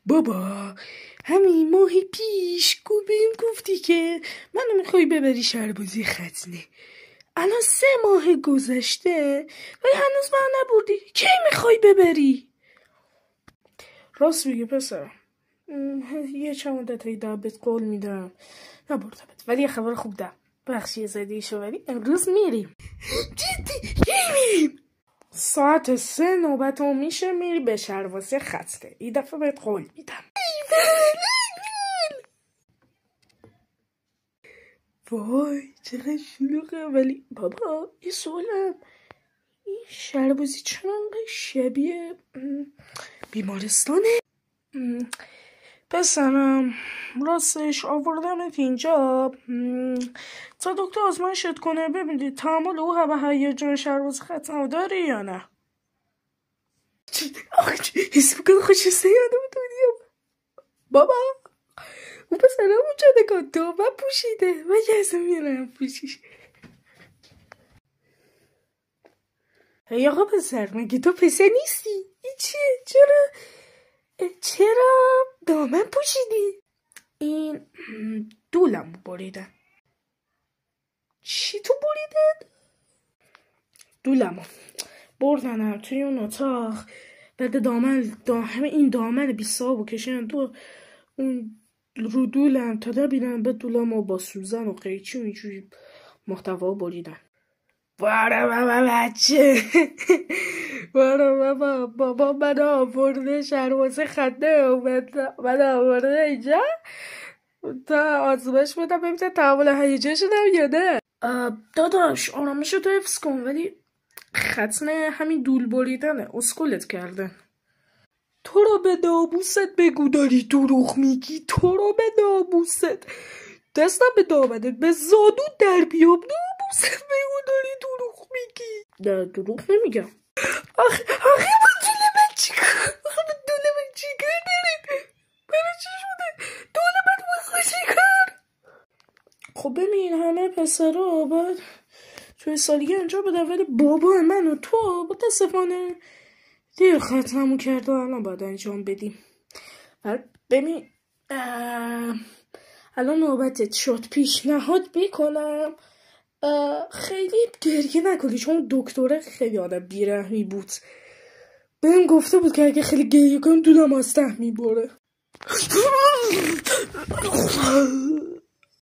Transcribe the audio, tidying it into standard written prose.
بابا همین ماه پیش بهم گفتی که منو میخوای ببری شهربازی ختنه. الان 3 ماه گذشته و هنوز من نبردی. کی میخوای ببری؟ راست میگه پسر. یه چند مدت بهت قول میدم نبردمت، ولی یه خبر خوب دارم. بخشی زدیشو، ولی امروز میریم. جدی کی میریم؟ ساعت 3 نوبتمون میشه، میری به شهربازی ختنه. این دفعه بهت قول میدم. وای چقدر شلوغه. ولی بابا یه سوالم، این شهربازی چرا انقدر شبیه بیمارستانه؟ پسرم راستش آوردمت اینجا تا دکتر آزمایشت کنه ببینی تحمل او هوا هیجان شهربازی ختنه داری یا نه. حس میکنم خوشسته یادم دنیا. بابا اون پسرم اونجا نگاه دامن پوشیده و یه میرم پوشیش. ای آقا پسر مگه تو پسر نیستی؟ این چیه؟ چرا دامن پوشیدی؟ این دولم بریدن. چی تو بریدن؟ دولمو بردنم توی اون اتاق. بعد این دامن بی صابو کشن تو اون رو دولم تا ببینم. به دولمو با سوزن و قیچی و اینجوری محتوا بریدن. باره بابا بچه باره بابا من آورده شهربازی ختنه و من آورده اینجا تا آزمایش بدم ببینم تحمل هیجان شدم یا نه. داداش آرامشتو حفظ کن، ولی ختنه همین دول بریدنه. اسکولت کردن. تو رو به ناموست بگو داری دروغ میگی. تو رو به ناموست دستم به دامنت به زادو در بیام. ناموست بگو داری دروغ میگی. نه دروغ نمیگم. آخه با دوله من چیکار؟ آخه دوله من چیکار دارید؟ برای چی شده؟ دوله من بخوشی کار. خب ببین همه پسرها باید توی سالیه انجام بدن، ولی بابا من و تو متاسفانه دیر ختممون کرده و الان باید انجام بدیم. ببین الان نوبتت شد، پیشنهاد میکنم خیلی گریه نکنی، چون دکتره خیلی آدم بیرحمی بود. بهم گفته بود که اگه خیلی گریه کنم دولم از ته میبره.